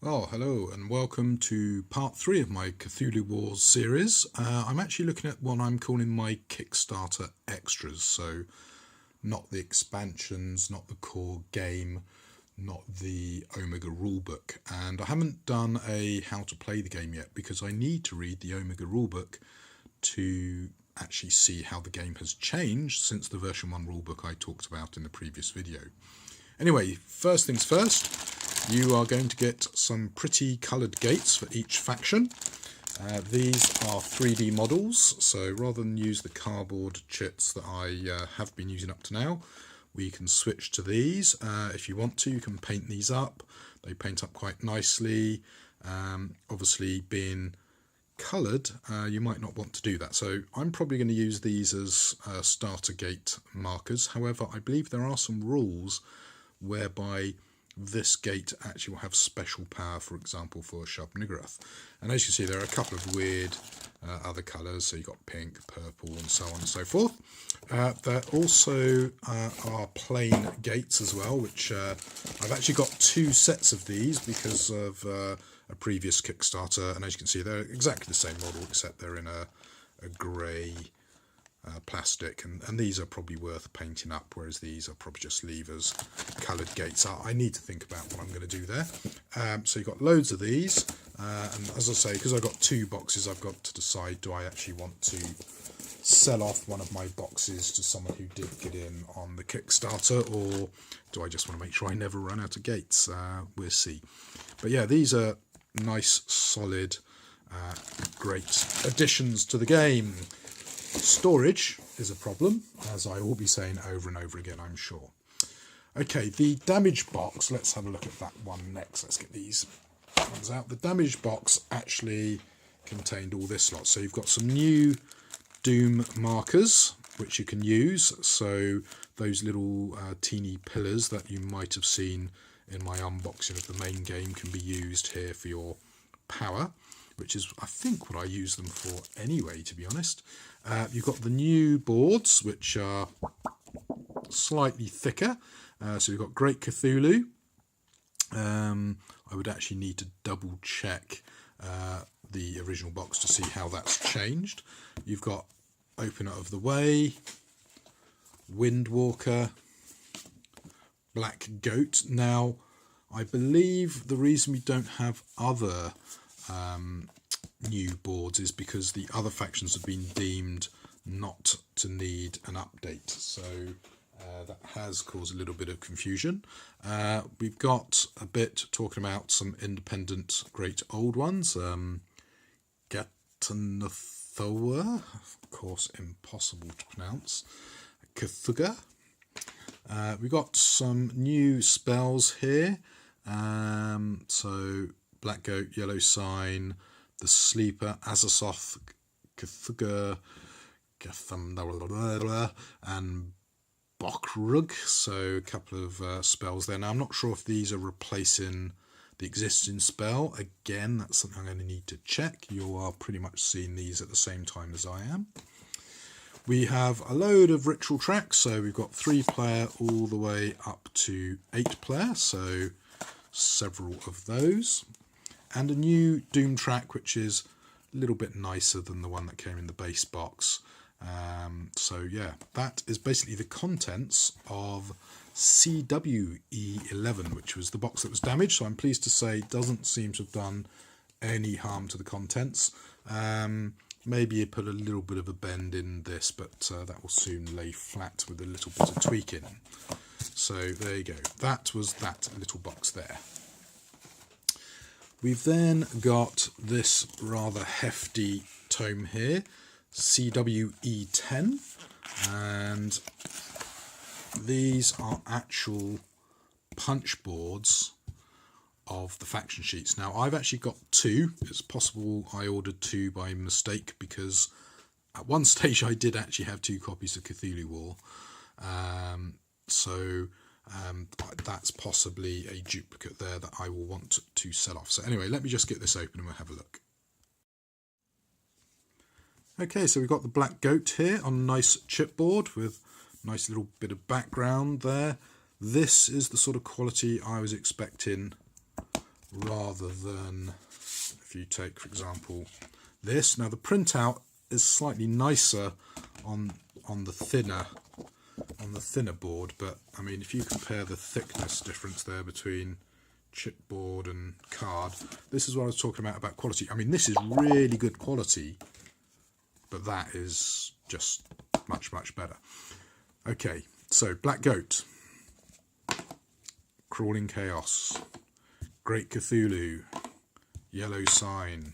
Well, hello and welcome to part 3 of my Cthulhu Wars series. I'm actually looking at what I'm calling my Kickstarter extras, so not the expansions, not the core game, not the Omega rulebook. And I haven't done a how to play the game yet because I need to read the Omega rulebook to actually see how the game has changed since the version 1 rulebook I talked about in the previous video. Anyway, first things first. You are going to get some pretty coloured gates for each faction. These are 3D models, so rather than use the cardboard chits that I have been using up to now, we can switch to these. If you want to, you can paint these up. They paint up quite nicely. Obviously, being coloured, you might not want to do that. So I'm probably going to use these as starter gate markers. However, I believe there are some rules whereby this gate actually will have special power, for example, for Shub-Niggurath. And as you see, there are a couple of weird other colours, so you've got pink, purple, and so on and so forth. There also are plain gates as well, which I've actually got 2 sets of these because of a previous Kickstarter, and as you can see, they're exactly the same model, except they're in a grey plastic, and these are probably worth painting up, whereas these are probably just levers, coloured gates. I need to think about what I'm going to do there. So you've got loads of these, and as I say, because I've got 2 boxes, I've got to decide, do I actually want to sell off one of my boxes to someone who did get in on the Kickstarter, or do I just want to make sure I never run out of gates? We'll see. But yeah, these are nice, solid, great additions to the game. Storage is a problem, as I will be saying over and over again, I'm sure. Okay, the damage box, let's have a look at that one next. Let's get these ones out. The damage box actually contained all this lot. So you've got some new Doom markers, which you can use. So those little teeny pillars that you might have seen in my unboxing of the main game can be used here for your power, which is, I think, what I use them for anyway, to be honest. You've got the new boards, which are slightly thicker. So you've got Great Cthulhu. I would actually need to double check the original box to see how that's changed. You've got Opener of the Way, Windwalker, Black Goat. Now, I believe the reason we don't have other new boards is because the other factions have been deemed not to need an update, so that has caused a little bit of confusion. We've got a bit talking about some independent great old ones. Gatanathoa, of course impossible to pronounce. Cthugha. We've got some new spells here. So Black Goat, Yellow Sign, the Sleeper, Azasoth, Cthugha, and Bokrug. So a couple of spells there. Now I'm not sure if these are replacing the existing spell. Again, that's something I'm going to need to check. You are pretty much seeing these at the same time as I am. We have a load of ritual tracks. So we've got 3-player all the way up to 8-player. So several of those. And a new Doom track, which is a little bit nicer than the one that came in the base box. So yeah, that is basically the contents of CWE11, which was the box that was damaged. So I'm pleased to say it doesn't seem to have done any harm to the contents. Maybe you put a little bit of a bend in this, but that will soon lay flat with a little bit of tweaking. So there you go. That was that little box there. We've then got this rather hefty tome here, CWE10, and these are actual punch boards of the faction sheets. Now, I've actually got 2. It's possible I ordered 2 by mistake because at one stage I did actually have 2 copies of Cthulhu War. That's possibly a duplicate there that I will want to sell off. So anyway, let me just get this open and we'll have a look. Okay, so we've got the Black Goat here on a nice chipboard with a nice little bit of background there. This is the sort of quality I was expecting rather than if you take, for example, this. Now the printout is slightly nicer on the thinner board, but I mean, if you compare the thickness difference there between chipboard and card, this is what I was talking about quality. I mean, this is really good quality, but that is just much better. Okay, so Black Goat, Crawling Chaos, Great Cthulhu, Yellow Sign,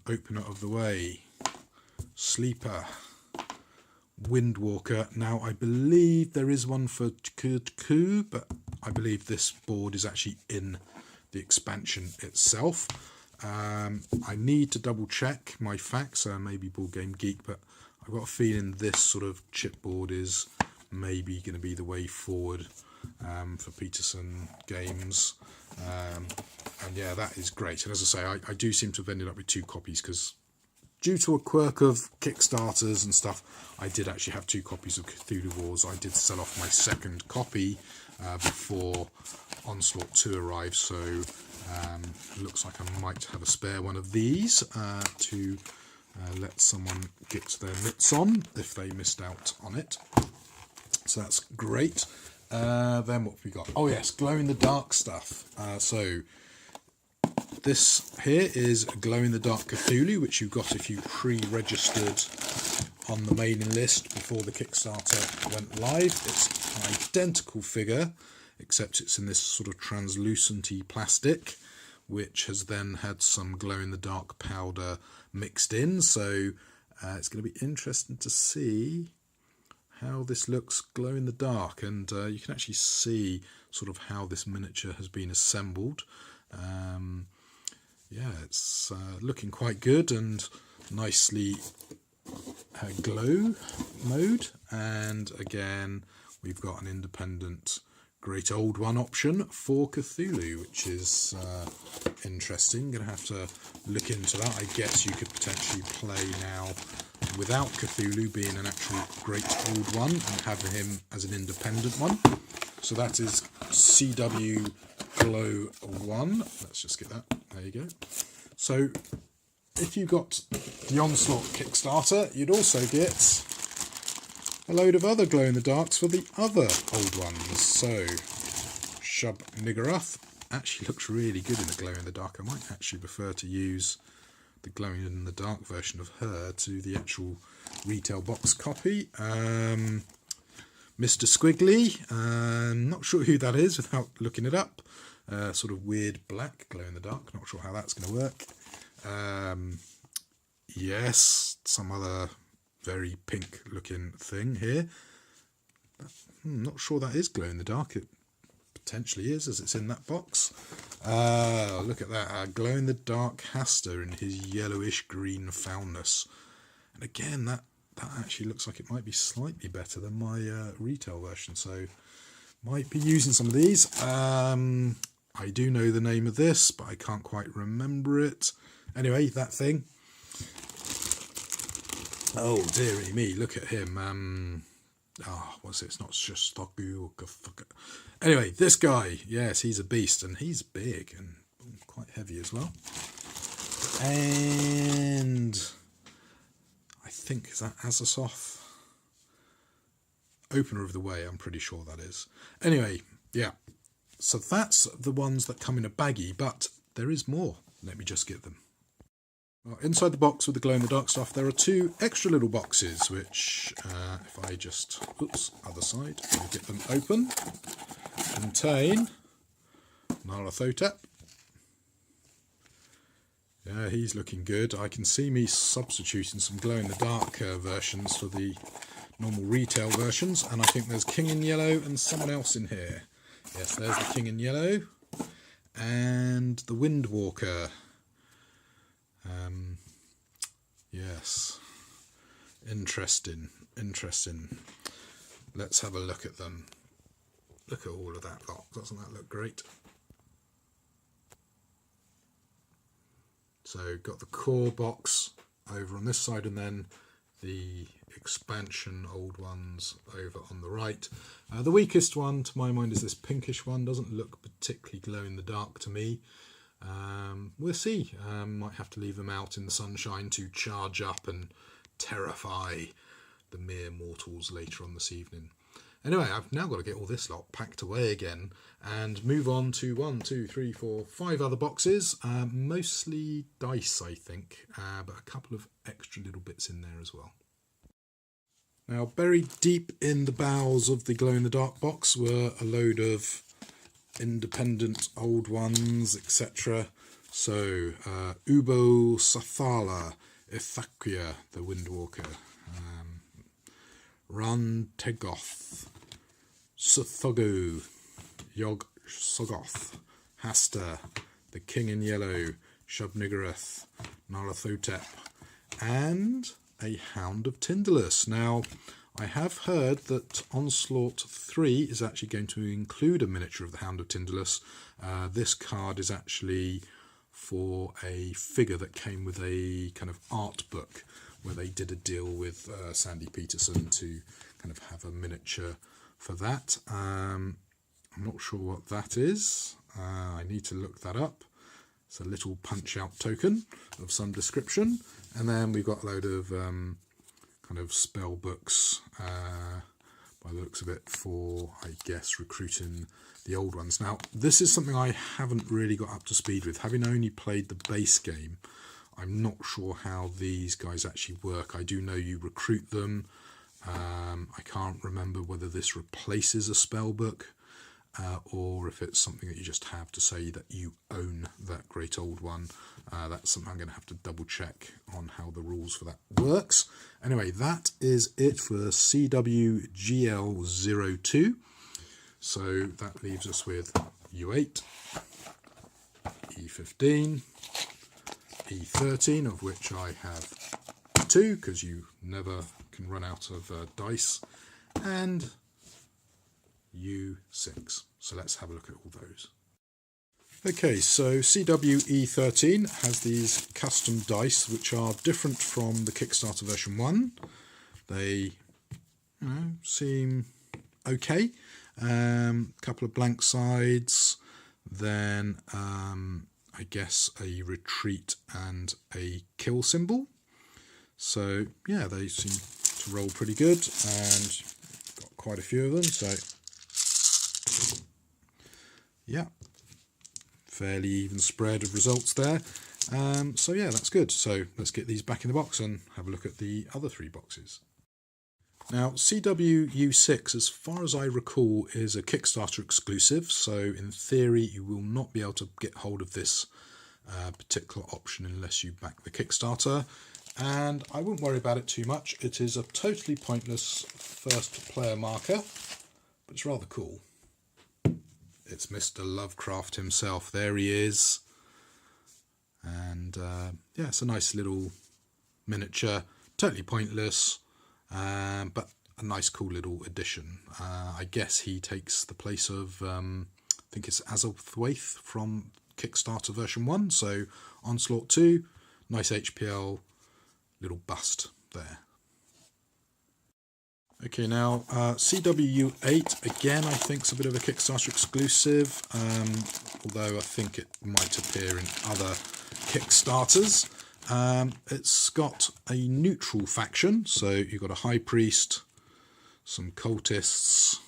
Opener of the Way, Sleeper, Windwalker. Now I believe there is one for Cthulhu, but I believe this board is actually in the expansion itself. I need to double check my facts, maybe Board Game Geek, but I've got a feeling this sort of chipboard is maybe going to be the way forward for Peterson Games. And yeah, that is great. And as I say, I do seem to have ended up with 2 copies because due to a quirk of Kickstarters and stuff, I did actually have 2 copies of Cthulhu Wars. I did sell off my second copy before Onslaught 2 arrived, so it looks like I might have a spare one of these to let someone get their mitts on if they missed out on it. So that's great. Then what have we got? Oh yes, glow-in-the-dark stuff. So this here is glow-in-the-dark Cthulhu, which you got if you pre-registered on the mailing list before the Kickstarter went live. It's an identical figure, except it's in this sort of translucent-y plastic, which has then had some glow-in-the-dark powder mixed in. So it's going to be interesting to see how this looks glow in the dark, and you can actually see sort of how this miniature has been assembled. Yeah, it's looking quite good and nicely glow mode. And again, we've got an independent Great Old One option for Cthulhu, which is interesting. Going to have to look into that. I guess you could potentially play now without Cthulhu being an actual Great Old One and having him as an independent one. So that is CW Glow 1. Let's just get that. There you go. So if you got the Onslaught Kickstarter, you'd also get a load of other glow-in-the-darks for the other old ones. So Shub Niggurath actually looks really good in the glow-in-the-dark. I might actually prefer to use the glow-in-the-dark version of her to the actual retail box copy. Mr. Squiggly, not sure who that is without looking it up. Sort of weird black glow-in-the-dark, not sure how that's going to work. Yes, some other very pink looking thing here. Not sure that is glow-in-the-dark. It potentially is, as it's in that box. Look at that, glow-in-the-dark Haster in his yellowish green foulness. And again, that actually looks like it might be slightly better than my retail version, so might be using some of these. I do know the name of this, but I can't quite remember it. Anyway, that thing. Oh, dearie me, look at him. What's it? It's not just Stoku. Anyway, this guy, yes, he's a beast, and he's big and quite heavy as well. And I think, is that Azasoth? Opener of the Way, I'm pretty sure that is. Anyway, yeah. So that's the ones that come in a baggie, but there is more. Let me just get them. Well, inside the box with the glow-in-the-dark stuff, there are 2 extra little boxes, which, if I just, other side, I'll get them open, contain Nyarlathotep. Yeah, he's looking good. I can see me substituting some glow-in-the-dark versions for the normal retail versions, and I think there's King in Yellow and someone else in here. Yes, there's the King in Yellow and the Windwalker. Yes, interesting. Let's have a look at them. Look at all of that lot. Doesn't that look great? So got the core box over on this side, and then the expansion old ones over on the right. The weakest one to my mind is this pinkish one. Doesn't look particularly glow in the dark to me. We'll see. Might have to leave them out in the sunshine to charge up and terrify the mere mortals later on this evening. Anyway, I've now got to get all this lot packed away again and move on to 1, 2, 3, 4, 5 other boxes. Mostly dice, I think, but a couple of extra little bits in there as well. Now, buried deep in the bowels of the glow-in-the-dark box were a load of independent old ones, etc. So, Ubo Sathala, Ithaquia, the Windwalker, Ran Tegoth, Suthogu, Yog Sogoth, Hasta, the King in Yellow, Shub-Niggurath, Narathotep, and a Hound of Tyndalus. Now, I have heard that Onslaught 3 is actually going to include a miniature of the Hound of Tyndalus. This card is actually for a figure that came with a kind of art book, where they did a deal with Sandy Peterson to kind of have a miniature for that. I'm not sure what that is. I need to look that up. It's a little punch-out token of some description. And then we've got a load of kind of spell books, by the looks of it, for, I guess, recruiting the old ones. Now, this is something I haven't really got up to speed with. Having only played the base game, I'm not sure how these guys actually work. I do know you recruit them. I can't remember whether this replaces a spell book or if it's something that you just have to say that you own that great old one. That's something I'm going to have to double check on how the rules for that works. Anyway, that is it for CWGL02. So that leaves us with U8, E15, E13, of which I have 2, because you never can run out of dice, and U6. So let's have a look at all those. Okay, so CWE13 has these custom dice, which are different from the Kickstarter version 1. They seem okay. Couple of blank sides, then I guess a retreat and a kill symbol. So yeah, they seem to roll pretty good, and got quite a few of them. So yeah, fairly even spread of results there. So yeah, that's good. So let's get these back in the box and have a look at the other 3 boxes. Now, CWU6, as far as I recall, is a Kickstarter exclusive, so in theory you will not be able to get hold of this particular option unless you back the Kickstarter, and I wouldn't worry about it too much. It is a totally pointless first player marker, but it's rather cool. It's Mr. Lovecraft himself. There he is, and yeah, it's a nice little miniature, totally pointless. But a nice cool little addition. I guess he takes the place of, I think it's Azalthwaith from Kickstarter version 1. So Onslaught 2, nice HPL little bust there. Okay, now CWU8, again, I think is a bit of a Kickstarter exclusive, although I think it might appear in other Kickstarters. It's got a neutral faction, so you've got a high priest, some cultists,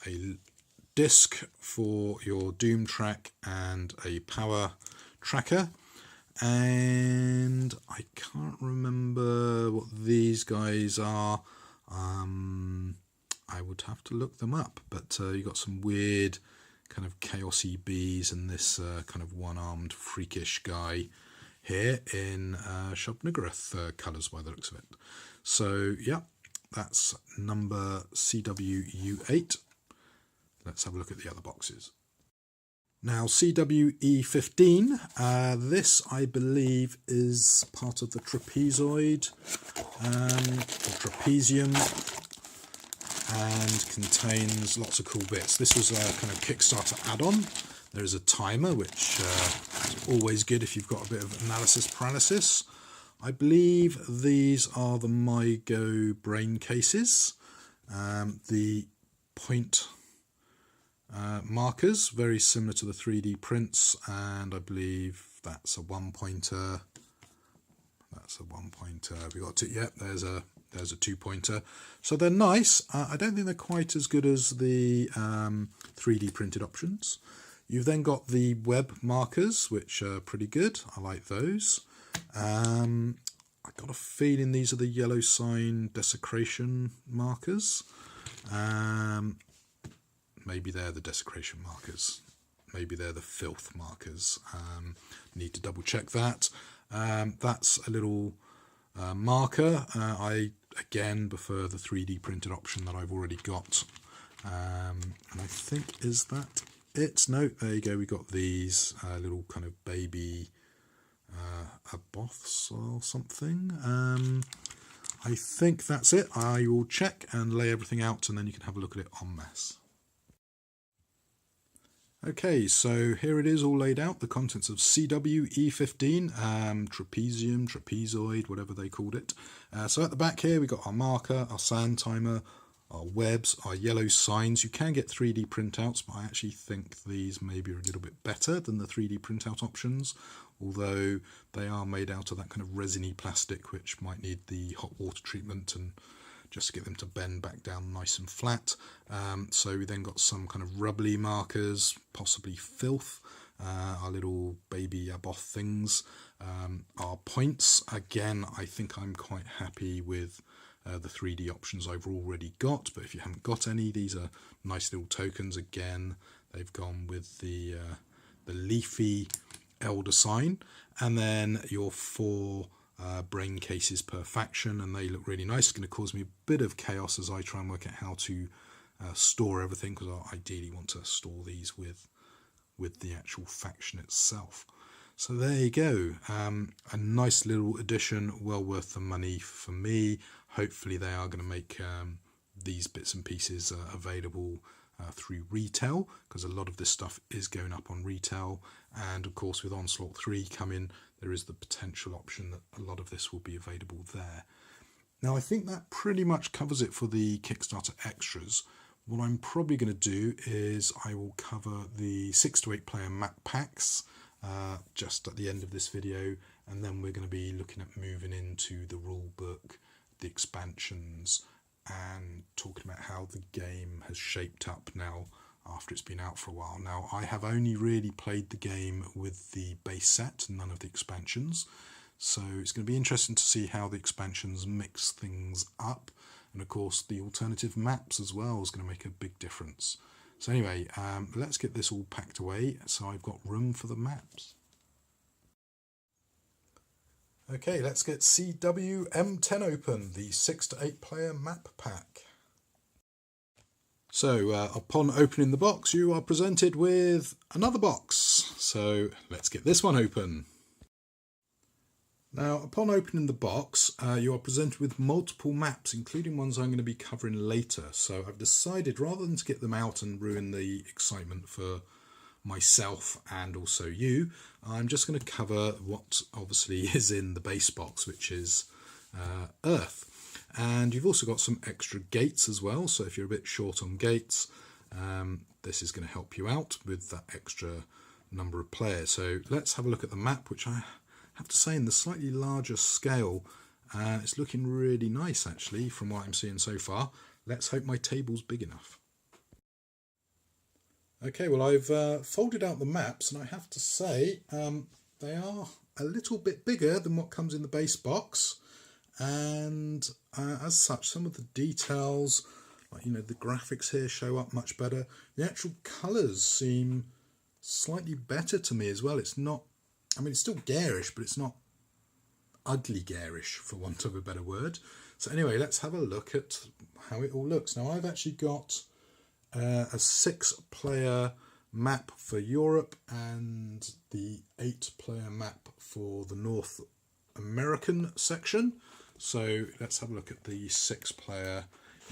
a disc for your doom track, and a power tracker. And I can't remember what these guys are. I would have to look them up, but you've got some weird kind of chaosy bees and this kind of one-armed freakish guy here in Shub-Niggurath colours by the looks of it. So yeah, that's number CWU8. Let's have a look at the other boxes. Now CWE15, this I believe is part of the trapezoid, or trapezium, and contains lots of cool bits. This was a kind of Kickstarter add-on. There is a timer, which is always good if you've got a bit of analysis paralysis. I believe these are the MyGo brain cases. The point markers, very similar to the 3D prints, and I believe that's a 1-pointer. That's a 1-pointer. We got two. Yep, there's a 2-pointer. So they're nice. I don't think they're quite as good as the 3D printed options. You've then got the web markers, which are pretty good. I like those. I got a feeling these are the yellow sign desecration markers. Maybe they're the desecration markers. Maybe they're the filth markers. Need to double check that. That's a little marker. I again prefer the 3D printed option that I've already got. And I think, is that it? No, there you go. We got these little kind of baby aboths or something. I think that's it. I will check and lay everything out, and then you can have a look at it en masse. Okay, so here it is all laid out, the contents of CW E15, trapezium, trapezoid, whatever they called it. So at the back here we got our marker, our sand timer, our webs, our yellow signs. You can get 3D printouts, but I actually think these maybe are a little bit better than the 3D printout options, although they are made out of that kind of resiny plastic, which might need the hot water treatment and just to get them to bend back down nice and flat. So we then got some kind of rubbly markers, possibly filth, our little baby aboth things, our points. Again, I think I'm quite happy with the 3D options I've already got, but if you haven't got any, these are nice little tokens. Again, they've gone with the leafy elder sign, and then your 4 brain cases per faction, and they look really nice. It's going to cause me a bit of chaos as I try and work out how to store everything, because I ideally want to store these with the actual faction itself. So there you go, a nice little addition, well worth the money for me. Hopefully they are going to make these bits and pieces available through retail, because a lot of this stuff is going up on retail, and of course with Onslaught 3 coming, there is the potential option that a lot of this will be available there. Now I think that pretty much covers it for the Kickstarter extras. What I'm probably going to do is I will cover the 6 to 8 player map packs just at the end of this video, and then we're going to be looking at moving into the rule book, the expansions, and talking about how the game has shaped up now after it's been out for a while. Now, I have only really played the game with the base set, none of the expansions, so it's going to be interesting to see how the expansions mix things up, and of course the alternative maps as well is going to make a big difference. So anyway, let's get this all packed away so I've got room for the maps. Okay, let's get CW M10 open, the 6 to 8 player map pack. So upon opening the box, you are presented with another box. So let's get this one open. Now, upon opening the box, you are presented with multiple maps, including ones I'm going to be covering later. So I've decided, rather than to get them out and ruin the excitement for myself and also you, I'm just going to cover what obviously is in the base box, which is Earth. And you've also got some extra gates as well, so if you're a bit short on gates, this is going to help you out with that extra number of players. So let's have a look at the map, which I have to say, in the slightly larger scale, it's looking really nice actually from what I'm seeing so far. Let's hope my table's big enough. Okay, well, I've folded out the maps, and I have to say they are a little bit bigger than what comes in the base box, and as such, some of the details, like, you know, the graphics here show up much better. The actual colours seem slightly better to me as well. It's not, I mean, it's still garish, but it's not ugly garish, for want of a better word. So anyway, let's have a look at how it all looks. Now, I've actually got a 6-player map for Europe and the 8-player map for the North American section. So let's have a look at the 6-player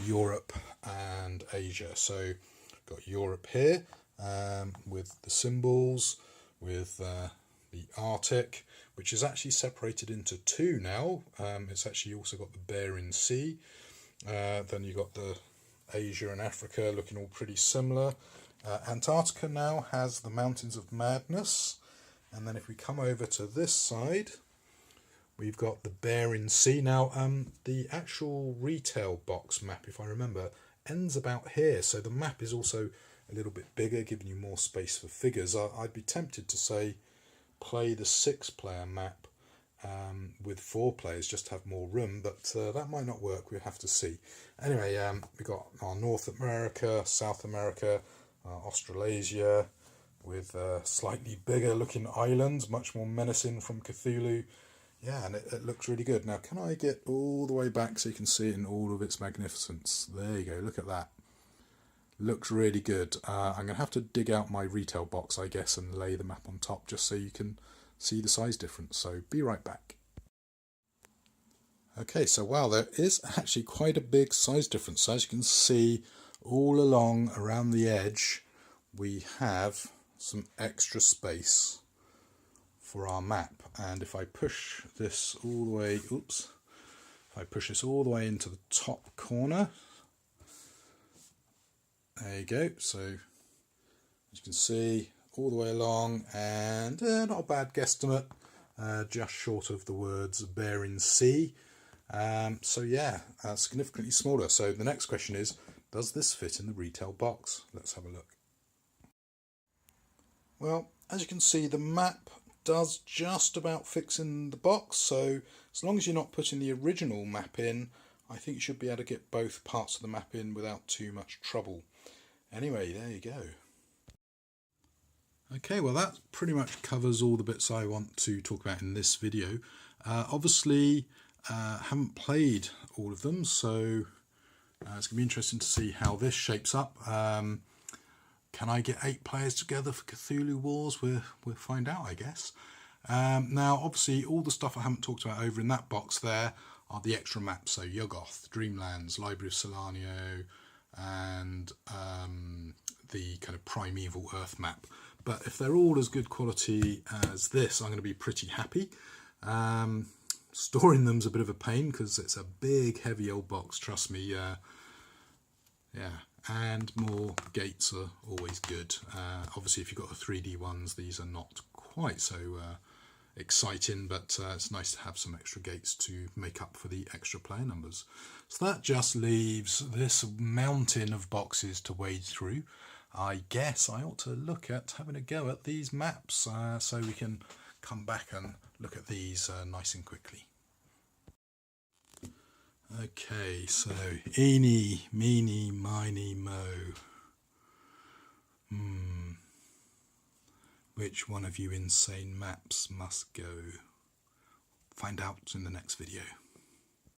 Europe and Asia. So got Europe here with the symbols, with the the Arctic, which is actually separated into two now. It's actually also got the Bering Sea. Then you've got the Asia and Africa looking all pretty similar. Antarctica now has the Mountains of Madness. And then if we come over to this side, we've got the Bering Sea. Now, the actual retail box map, if I remember, ends about here. So the map is also a little bit bigger, giving you more space for figures. I'd be tempted to say play the 6-player map with 4 players, just to have more room, but that might not work. We'll have to see. Anyway, we've got our North America, South America, Australasia, with slightly bigger looking islands, much more menacing from Cthulhu. Yeah, and it looks really good. Now, can I get all the way back so you can see it in all of its magnificence? There you go, look at that. Looks really good. I'm going to have to dig out my retail box, I guess, and lay the map on top just so you can see the size difference. So be right back. Okay, so wow, there is actually quite a big size difference. So as you can see, all along around the edge, we have some extra space for our map. And if I push this all the way, if I push this all the way into the top corner, there you go. So as you can see, all the way along, and not a bad guesstimate, just short of the words Bering Sea. So yeah, significantly smaller. So the next question is, does this fit in the retail box? Let's have a look. Well, as you can see, the map does just about fix in the box. So as long as you're not putting the original map in, I think you should be able to get both parts of the map in without too much trouble. Anyway, there you go. Okay, well that pretty much covers all the bits I want to talk about in this video. Obviously, haven't played all of them, so it's going to be interesting to see how this shapes up. Can I get 8 players together for Cthulhu Wars? We'll find out, I guess. Now, obviously, all the stuff I haven't talked about over in that box there are the extra maps. So Yuggoth, Dreamlands, Library of Solanio, and the kind of primeval Earth map. But if they're all as good quality as this, I'm going to be pretty happy. Storing them's a bit of a pain because it's a big, heavy old box, trust me. Yeah, and more gates are always good. Obviously, if you've got the 3D ones, these are not quite so exciting, but it's nice to have some extra gates to make up for the extra player numbers. So that just leaves this mountain of boxes to wade through. I guess I ought to look at having a go at these maps so we can come back and look at these nice and quickly. Okay, so eeny, meeny, miny, mo. Which one of you insane maps must go? Find out in the next video.